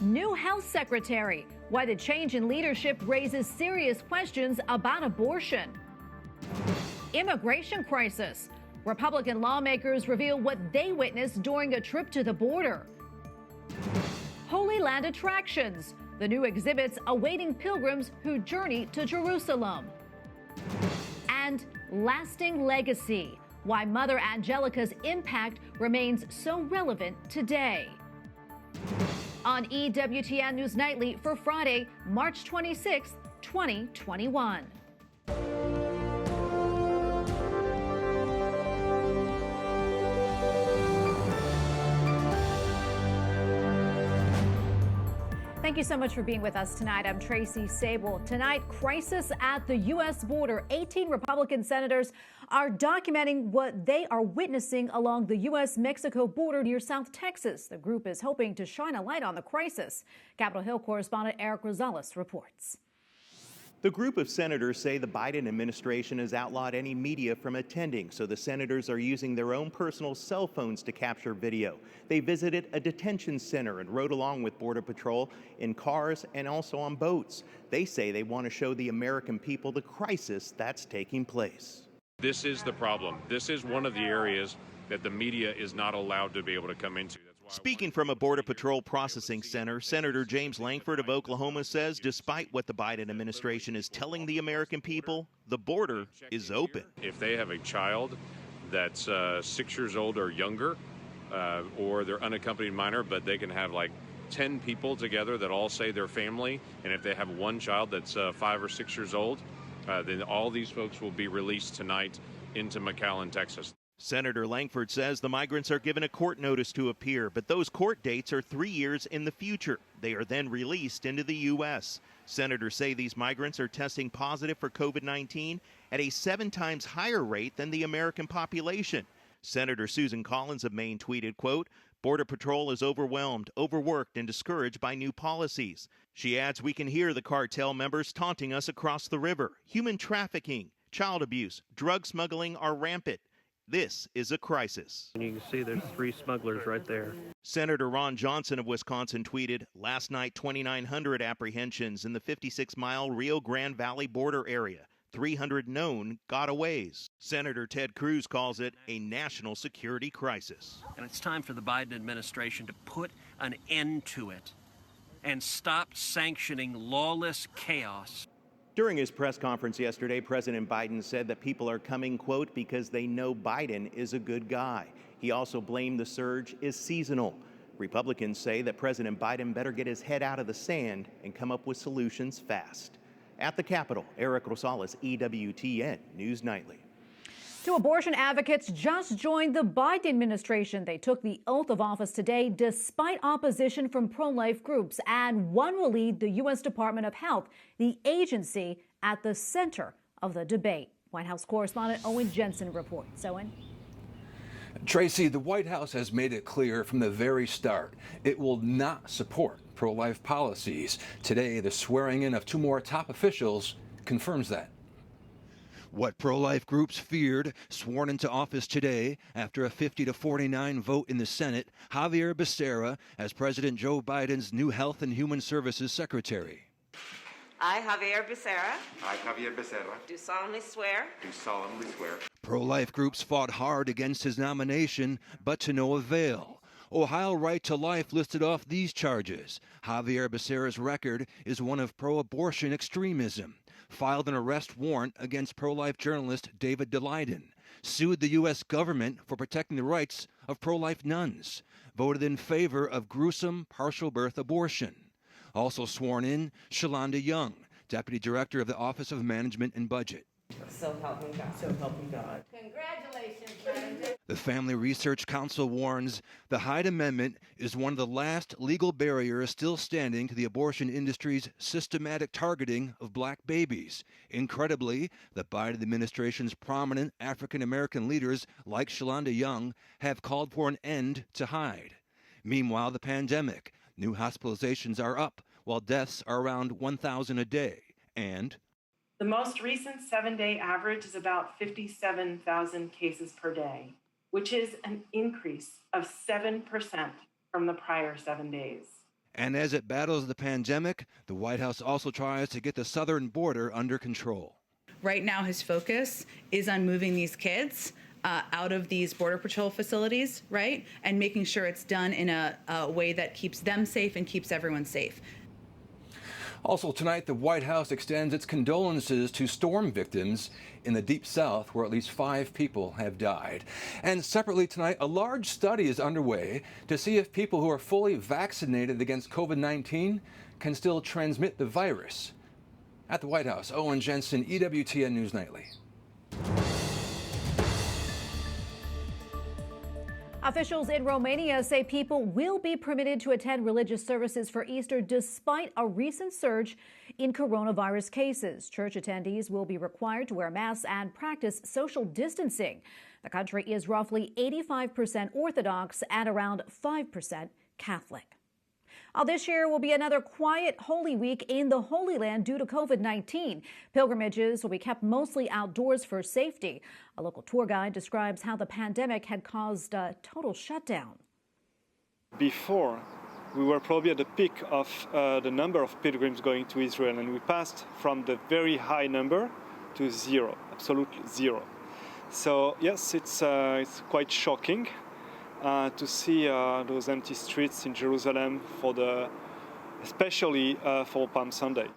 New health secretary. Why the change in leadership raises serious questions about abortion. Immigration crisis. Republican lawmakers reveal what they witnessed during a trip to the border. Holy Land attractions. The new exhibits awaiting pilgrims who journey to Jerusalem. And lasting legacy. Why Mother Angelica's impact remains so relevant today. On EWTN News Nightly for Friday, March 26, 2021. Thank you so much for being with us tonight. I'm Tracy Sable. Tonight, crisis at the U.S. border. 18 Republican senators are documenting what they are witnessing along the U.S.-Mexico border near South Texas. The group is hoping to shine a light on the crisis. Capitol Hill correspondent Eric Rosales reports. The group of senators say the Biden administration has outlawed any media from attending, so the senators are using their own personal cell phones to capture video. They visited a detention center and rode along with Border Patrol in cars and also on boats. They say they want to show the American people the crisis that's taking place. This is the problem. This is one of the areas that the media is not allowed to be able to come into. Speaking from a Border Patrol processing center, Senator James Lankford of Oklahoma says despite what the Biden administration is telling the American people, the border is open. If they have a child that's 6 years old or younger, or they're unaccompanied minor, but they can have like 10 people together that all say they're family, and if they have one child that's 5 or 6 years old, then all these folks will be released tonight into McAllen, Texas. Senator Lankford says the migrants are given a court notice to appear, but those court dates are 3 years in the future. They are then released into the U.S. Senators say these migrants are testing positive for COVID-19 at a 7 times higher rate than the American population. Senator Susan Collins of Maine tweeted, quote, "Border Patrol is overwhelmed, overworked, and discouraged by new policies." She adds, "We can hear the cartel members taunting us across the river. Human trafficking, child abuse, drug smuggling are rampant. This is a crisis." You can see there's 3 smugglers right there. Senator Ron Johnson of Wisconsin tweeted, "Last night, 2,900 apprehensions in the 56-mile Rio Grande Valley border area. 300 known gotaways." Senator Ted Cruz calls it a national security crisis. And it's time for the Biden administration to put an end to it and stop sanctioning lawless chaos. During his press conference yesterday, President Biden said that people are coming, quote, because they know Biden is a good guy. He also blamed the surge is seasonal. Republicans say that President Biden better get his head out of the sand and come up with solutions fast. At the Capitol, Eric Rosales, EWTN News Nightly. 2 abortion advocates just joined the Biden administration. They took the oath of office today despite opposition from pro-life groups, and one will lead the U.S. Department of Health, the agency at the center of the debate. White House correspondent Owen Jensen reports. Owen? Tracy, the White House has made it clear from the very start it will not support pro-life policies. Today, the swearing in of 2 more top officials confirms that. What pro-life groups feared, sworn into office today after a 50-49 vote in the Senate, Xavier Becerra as President Joe Biden's new Health and Human Services Secretary. I, Xavier Becerra. I, Xavier Becerra. Do solemnly swear. Do solemnly swear. Pro-life groups fought hard against his nomination, but to no avail. Ohio Right to Life listed off these charges. Xavier Becerra's record is one of pro-abortion extremism. Filed an arrest warrant against pro-life journalist David Daleiden, sued the U.S. government for protecting the rights of pro-life nuns, voted in favor of gruesome partial birth abortion. Also sworn in, Shalanda Young, Deputy Director of the Office of Management and Budget. So help me God. So help me God. Congratulations, Brandon. The Family Research Council warns the Hyde Amendment is one of the last legal barriers still standing to the abortion industry's systematic targeting of black babies. Incredibly, the Biden administration's prominent African-American leaders, like Shalanda Young, have called for an end to Hyde. Meanwhile, the pandemic. New hospitalizations are up, while deaths are around 1,000 a day. And the most recent 7-day average is about 57,000 cases per day, which is an increase of 7% from the prior 7 days. And as it battles the pandemic, the White House also tries to get the southern border under control. Right now, his focus is on moving these kids out of these Border Patrol facilities, right? And making sure it's done in a way that keeps them safe and keeps everyone safe. Also tonight, the White House extends its condolences to storm victims in the Deep South, where at least 5 people have died. And separately tonight, a large study is underway to see if people who are fully vaccinated against COVID-19 can still transmit the virus. At the White House, Owen Jensen, EWTN News Nightly. Officials in Romania say people will be permitted to attend religious services for Easter despite a recent surge in coronavirus cases. Church attendees will be required to wear masks and practice social distancing. The country is roughly 85% Orthodox and around 5% Catholic. This year will be another quiet Holy Week in the Holy Land due to COVID-19. Pilgrimages will be kept mostly outdoors for safety. A local tour guide describes how the pandemic had caused a total shutdown. Before, we were probably at the peak of the number of pilgrims going to Israel, and we passed from the very high number to zero, absolutely zero. So yes, it's quite shocking to see those empty streets in Jerusalem especially for Palm Sunday.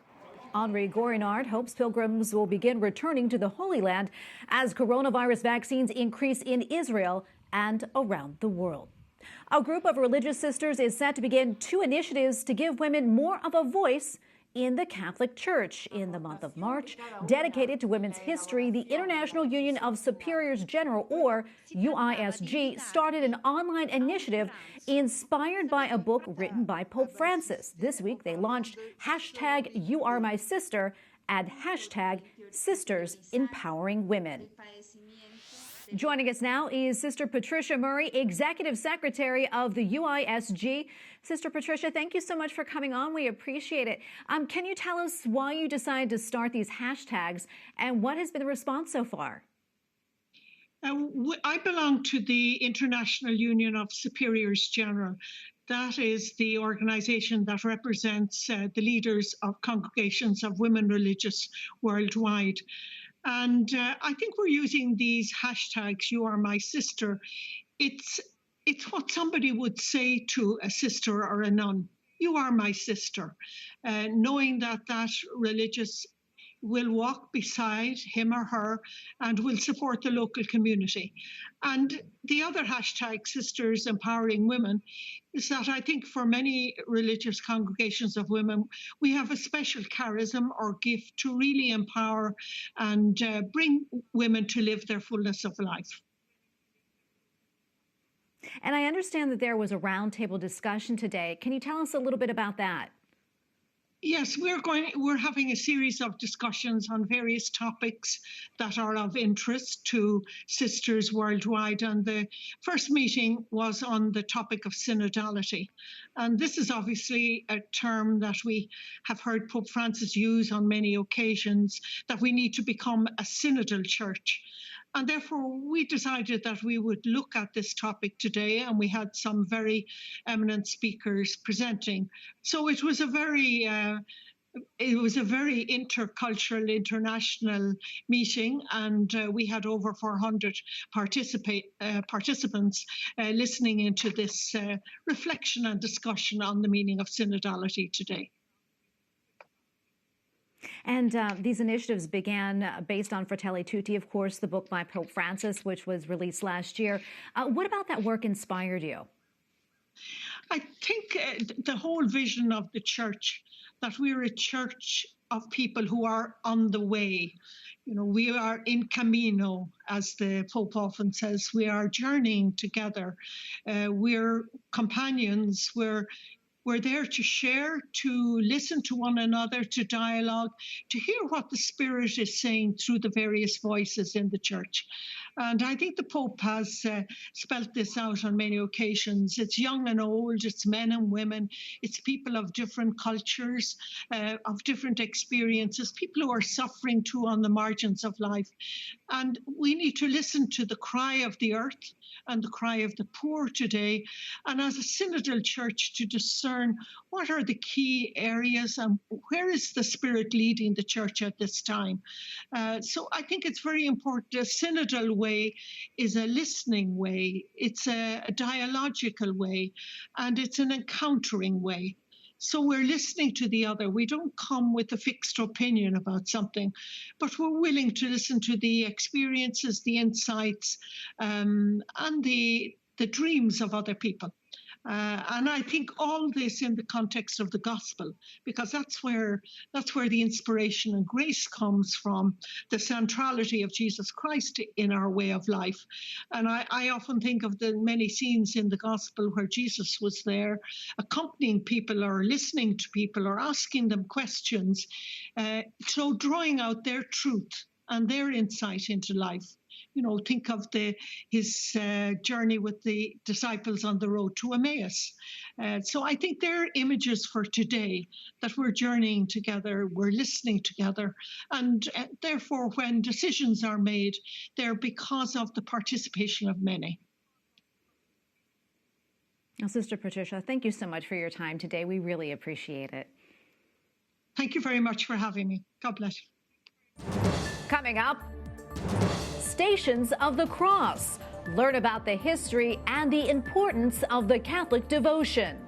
Henri Gorinard hopes pilgrims will begin returning to the Holy Land as coronavirus vaccines increase in Israel and around the world. A group of religious sisters is set to begin 2 initiatives to give women more of a voice in the Catholic Church. In the month of March, dedicated to women's history, the International Union of Superiors General, or UISG, started an online initiative inspired by a book written by Pope Francis. This week, they launched #YouAreMySister and #Sisters Empowering Women. Joining us now is Sister Patricia Murray, Executive Secretary of the UISG. Sister Patricia, thank you so much for coming on. We appreciate it. Can you tell us why you decided to start these hashtags and what has been the response so far? I belong to the International Union of Superiors General. That is the organization that represents the leaders of congregations of women religious worldwide. And I think we're using these hashtags, You Are My Sister. It's what somebody would say to a sister or a nun. You are my sister. Knowing that religious will walk beside him or her and will support the local community. And the other hashtag, Sisters Empowering Women, is that I think for many religious congregations of women, we have a special charism or gift to really empower and bring women to live their fullness of life. And I understand that there was a roundtable discussion today. Can you tell us a little bit about that? Yes, we're having a series of discussions on various topics that are of interest to sisters worldwide. And the first meeting was on the topic of synodality. And this is obviously a term that we have heard Pope Francis use on many occasions, that we need to become a synodal church. And therefore, we decided that we would look at this topic today, and we had some very eminent speakers presenting. So it was a very intercultural, international meeting, and we had over 400 participants listening into this reflection and discussion on the meaning of synodality today. And these initiatives began based on Fratelli Tutti, of course, the book by Pope Francis, which was released last year. What about that work inspired you? I think the whole vision of the church, that we're a church of people who are on the way. You know, we are in camino, as the Pope often says. We are journeying together. We're companions. We're there to share, to listen to one another, to dialogue, to hear what the Spirit is saying through the various voices in the church. And I think the Pope has spelt this out on many occasions. It's young and old, it's men and women, it's people of different cultures, of different experiences, people who are suffering too on the margins of life. And we need to listen to the cry of the earth and the cry of the poor today, and as a synodal church to discern what are the key areas and where is the Spirit leading the church at this time. So I think it's very important. A synodal way is a listening way, it's a dialogical way, and it's an encountering way. So we're listening to the other. We don't come with a fixed opinion about something, but we're willing to listen to the experiences, the insights, and the dreams of other people. And I think all this in the context of the gospel, because that's where the inspiration and grace comes from, the centrality of Jesus Christ in our way of life. And I often think of the many scenes in the gospel where Jesus was there accompanying people or listening to people or asking them questions, so drawing out their truth and their insight into life. You know, think of his journey with the disciples on the road to Emmaus. So I think they're images for today, that we're journeying together, we're listening together, and therefore when decisions are made, they're because of the participation of many. Now, Sister Patricia, thank you so much for your time today. We really appreciate it. Thank you very much for having me. God bless you. Coming up, Stations of the Cross. Learn about the history and the importance of the Catholic devotion.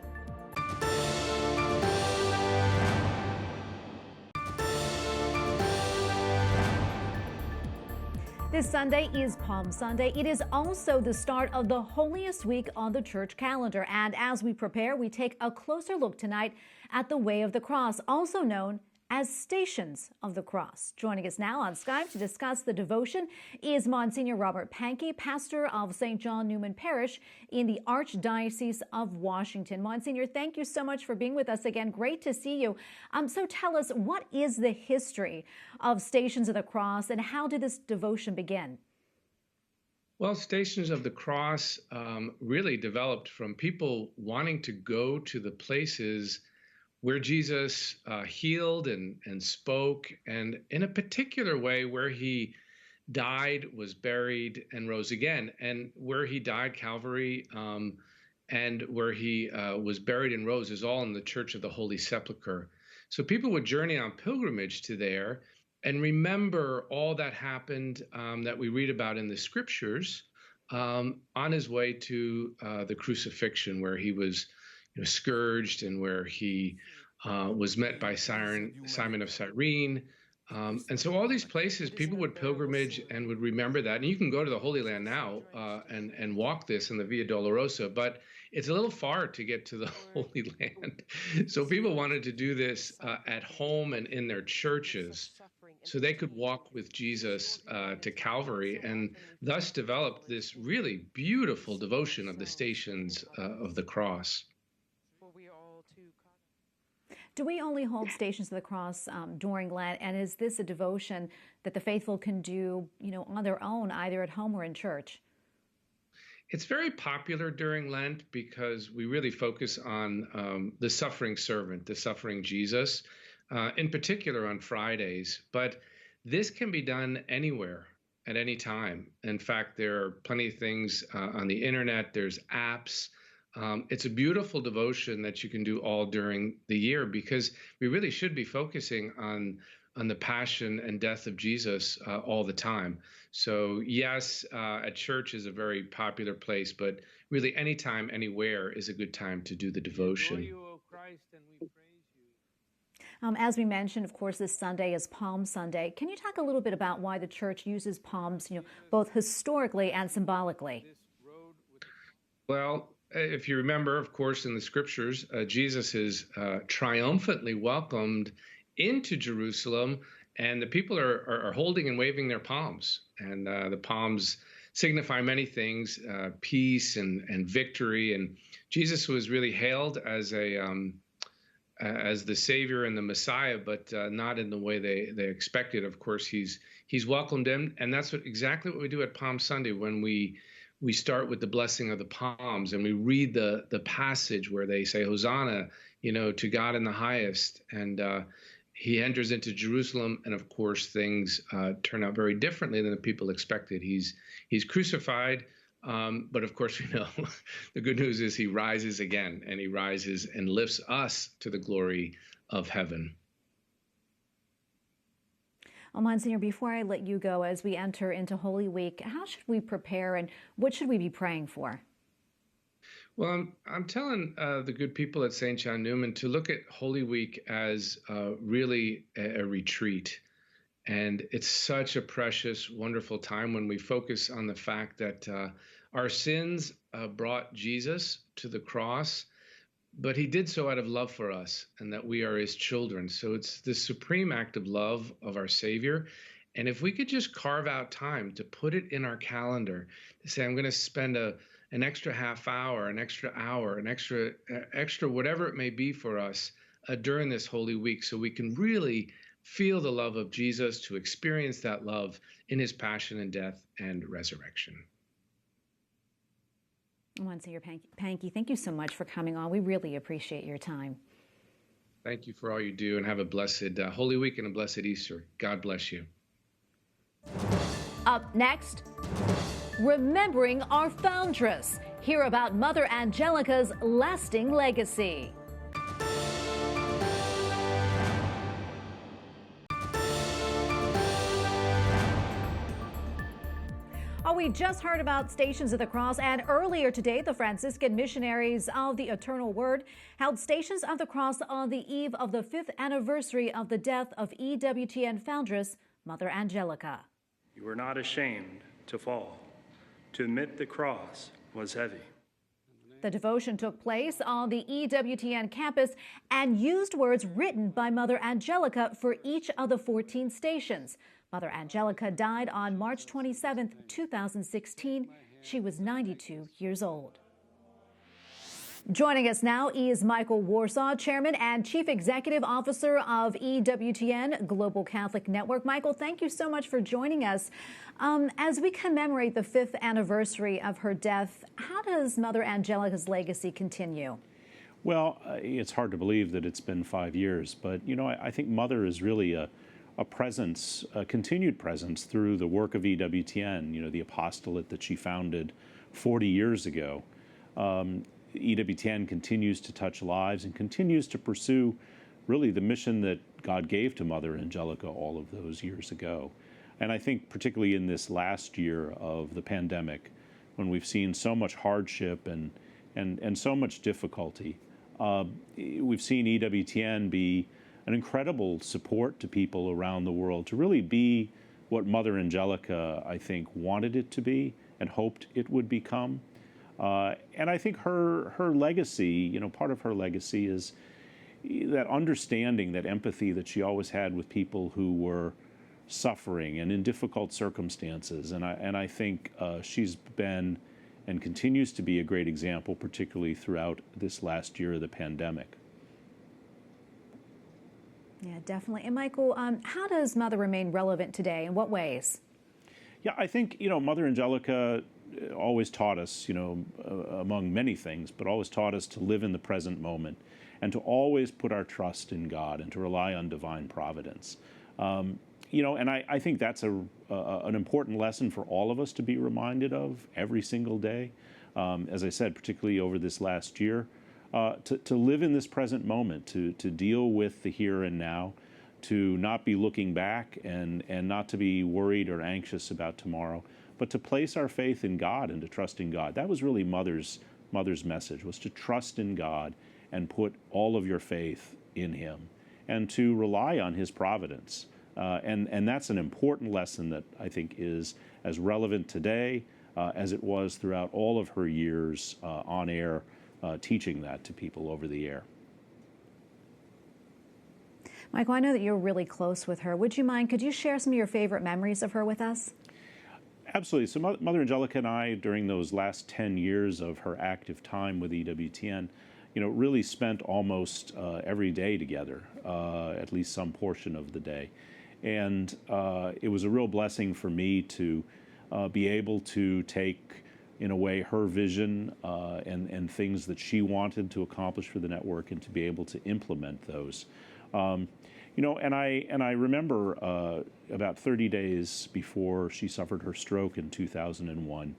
This Sunday is Palm Sunday. It is also the start of the holiest week on the church calendar. And as we prepare, we take a closer look tonight at the Way of the Cross, also known as Stations of the Cross. Joining us now on Skype to discuss the devotion is Monsignor Robert Panke, pastor of Saint John Neumann Parish in the Archdiocese of Washington. Monsignor, thank you so much for being with us again. Great to see you. So tell us, what is the history of Stations of the Cross and how did this devotion begin? Well, Stations of the Cross really developed from people wanting to go to the places where Jesus healed and spoke, and in a particular way where he died, was buried, and rose again. And where he died, Calvary, and where he was buried and rose is all in the Church of the Holy Sepulchre. So people would journey on pilgrimage to there and remember all that happened that we read about in the scriptures on his way to the crucifixion, where he was scourged and where he was met by Simon of Cyrene. And so all these places, people would pilgrimage and would remember that. And you can go to the Holy Land now and walk this in the Via Dolorosa, but it's a little far to get to the Holy Land. So people wanted to do this at home and in their churches, so they could walk with Jesus to Calvary, and thus developed this really beautiful devotion of the Stations of the Cross. Do we only hold Stations of the Cross during Lent, and is this a devotion that the faithful can do, on their own, either at home or in church? It's very popular during Lent because we really focus on the suffering servant, the suffering Jesus, in particular on Fridays. But this can be done anywhere, at any time. In fact, there are plenty of things on the internet. There's apps. It's a beautiful devotion that you can do all during the year, because we really should be focusing on the passion and death of Jesus all the time. So yes, at church is a very popular place, but really anytime, anywhere is a good time to do the devotion. As we mentioned, of course, this Sunday is Palm Sunday. Can you talk a little bit about why the church uses palms, both historically and symbolically? Well, if you remember, of course, in the scriptures, Jesus is triumphantly welcomed into Jerusalem, and the people are holding and waving their palms. And the palms signify many things, peace and victory. And Jesus was really hailed as as the Savior and the Messiah, but not in the way they expected. Of course, he's welcomed them, and that's exactly what we do at Palm Sunday when we start with the blessing of the palms, and we read the passage where they say, Hosanna, to God in the highest, and he enters into Jerusalem, and of course things turn out very differently than the people expected. He's crucified, but of course we know the good news is he rises again, and he rises and lifts us to the glory of heaven. Well, Monsignor, before I let you go, as we enter into Holy Week, how should we prepare and what should we be praying for? Well, I'm telling the good people at Saint John Neumann to look at Holy Week as really a retreat. And it's such a precious, wonderful time when we focus on the fact that our sins brought Jesus to the cross, but he did so out of love for us and that we are his children. So it's the supreme act of love of our Savior. And if we could just carve out time to put it in our calendar, to say, I'm going to spend an extra half hour, an extra hour, an extra whatever it may be for us during this Holy Week, so we can really feel the love of Jesus, to experience that love in his passion and death and resurrection. Monsignor Panke, thank you so much for coming on. We really appreciate your time. Thank you for all you do, and have a blessed Holy Week and a blessed Easter. God bless you. Up next, remembering our foundress. Hear about Mother Angelica's lasting legacy. We just heard about Stations of the Cross, and earlier today, the Franciscan Missionaries of the Eternal Word held Stations of the Cross on the eve of the 5th anniversary of the death of EWTN foundress, Mother Angelica. You were not ashamed to fall. To admit the cross was heavy. The devotion took place on the EWTN campus and used words written by Mother Angelica for each of the 14 stations. Mother Angelica died on March 27, 2016. She was 92 years old. Joining us now is Michael Warsaw, Chairman and Chief Executive Officer of EWTN Global Catholic Network. Michael, thank you so much for joining us. As we commemorate the 5th anniversary of her death, how does Mother Angelica's legacy continue? Well, it's hard to believe that it's been 5 years, but, I think Mother is really a presence, a continued presence through the work of EWTN, the apostolate that she founded 40 years ago. EWTN continues to touch lives and continues to pursue really the mission that God gave to Mother Angelica all of those years ago. And I think particularly in this last year of the pandemic, when we've seen so much hardship and so much difficulty, we've seen EWTN be an incredible support to people around the world, to really be what Mother Angelica, I think, wanted it to be and hoped it would become. And I think her legacy, part of her legacy is that understanding, that empathy that she always had with people who were suffering and in difficult circumstances. And I think she's been and continues to be a great example, particularly throughout this last year of the pandemic. Yeah, definitely. And Michael, how does Mother remain relevant today? In what ways? Yeah, I think, Mother Angelica always taught us, among many things, but always taught us to live in the present moment and to always put our trust in God and to rely on divine providence. And I think that's an important lesson for all of us to be reminded of every single day. As I said, particularly over this last year, to live in this present moment, to deal with the here and now, to not be looking back and not to be worried or anxious about tomorrow, but to place our faith in God and to trust in God. That was really Mother's message, was to trust in God and put all of your faith in Him and to rely on His providence. And that's an important lesson that I think is as relevant today as it was throughout all of her years on air, teaching that to people over the air. Michael, I know that you're really close with her. Would you mind, could you share some of your favorite memories of her with us? Absolutely. So Mother Angelica and I, during those last 10 years of her active time with EWTN, really spent almost every day together, at least some portion of the day. And it was a real blessing for me to be able to take, in a way, her vision and things that she wanted to accomplish for the network, and to be able to implement those. And I remember about 30 days before she suffered her stroke in 2001,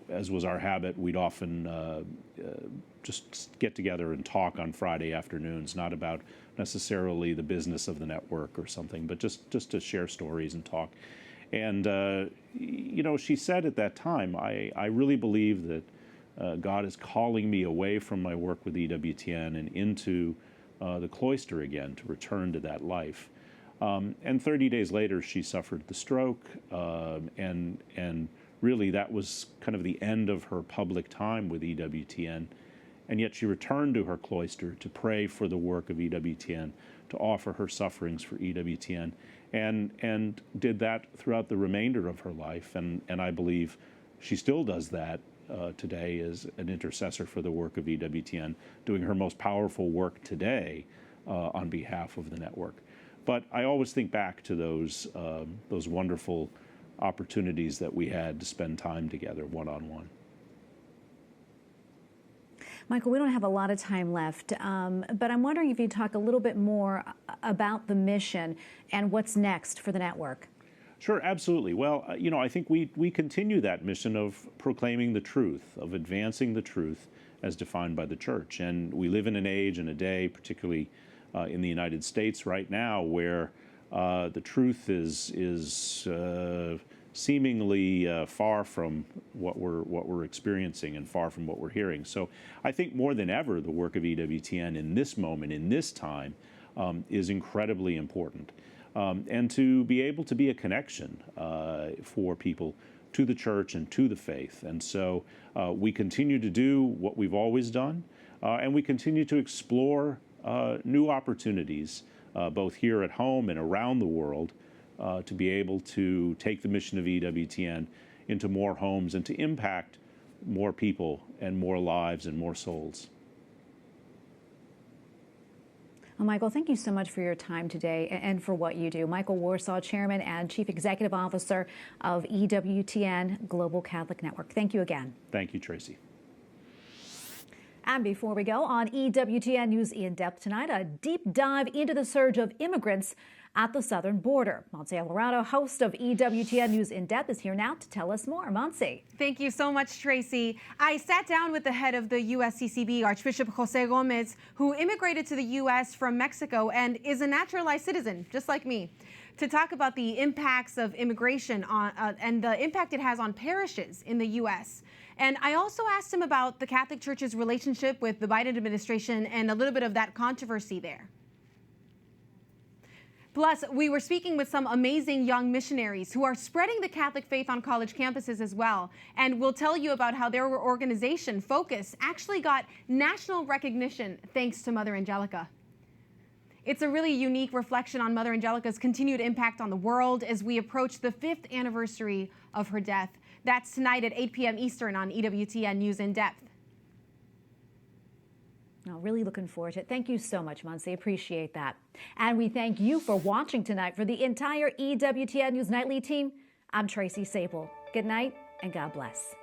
as was our habit, we'd often just get together and talk on Friday afternoons, not about necessarily the business of the network or something, but just to share stories and talk. And, she said at that time, I really believe that God is calling me away from my work with EWTN and into the cloister again, to return to that life. And 30 days later, she suffered the stroke, and really that was kind of the end of her public time with EWTN. And yet she returned to her cloister to pray for the work of EWTN, to offer her sufferings for EWTN, and did that throughout the remainder of her life. And I believe she still does that today as an intercessor for the work of EWTN, doing her most powerful work today on behalf of the network. But I always think back to those wonderful opportunities that we had to spend time together one-on-one. Michael, we don't have a lot of time left, but I'm wondering if you'd talk a little bit more about the mission and what's next for the network. Sure, absolutely. Well, I think we continue that mission of proclaiming the truth, of advancing the truth as defined by the Church. And we live in an age and a day, particularly in the United States right now, where the truth is seemingly far from what we're experiencing and far from what we're hearing. So I think more than ever, the work of EWTN in this moment, in this time, is incredibly important. And to be able to be a connection for people to the Church and to the faith. And so we continue to do what we've always done, and we continue to explore new opportunities, both here at home and around the world, to be able to take the mission of EWTN into more homes and to impact more people and more lives and more souls. Well, Michael, thank you so much for your time today and for what you do. Michael Warsaw, Chairman and Chief Executive Officer of EWTN Global Catholic Network. Thank you again. Thank you, Tracy. And before we go, on EWTN News In Depth tonight, a deep dive into the surge of immigrants at the southern border. Monse Alvarado, host of EWTN News In Depth, is here now to tell us more. Monse. Thank you so much, Tracy. I sat down with the head of the USCCB, Archbishop Jose Gomez, who immigrated to the U.S. from Mexico and is a naturalized citizen, just like me, to talk about the impacts of immigration and the impact it has on parishes in the U.S. And I also asked him about the Catholic Church's relationship with the Biden administration and a little bit of that controversy there. Plus, we were speaking with some amazing young missionaries who are spreading the Catholic faith on college campuses as well. And we'll tell you about how their organization, Focus, actually got national recognition thanks to Mother Angelica. It's a really unique reflection on Mother Angelica's continued impact on the world as we approach the 5th anniversary of her death. That's tonight at 8 p.m. Eastern on EWTN News In Depth. No, really looking forward to it. Thank you so much, Monse. Appreciate that. And we thank you for watching tonight. For the entire EWTN News Nightly team, I'm Tracy Sable. Good night and God bless.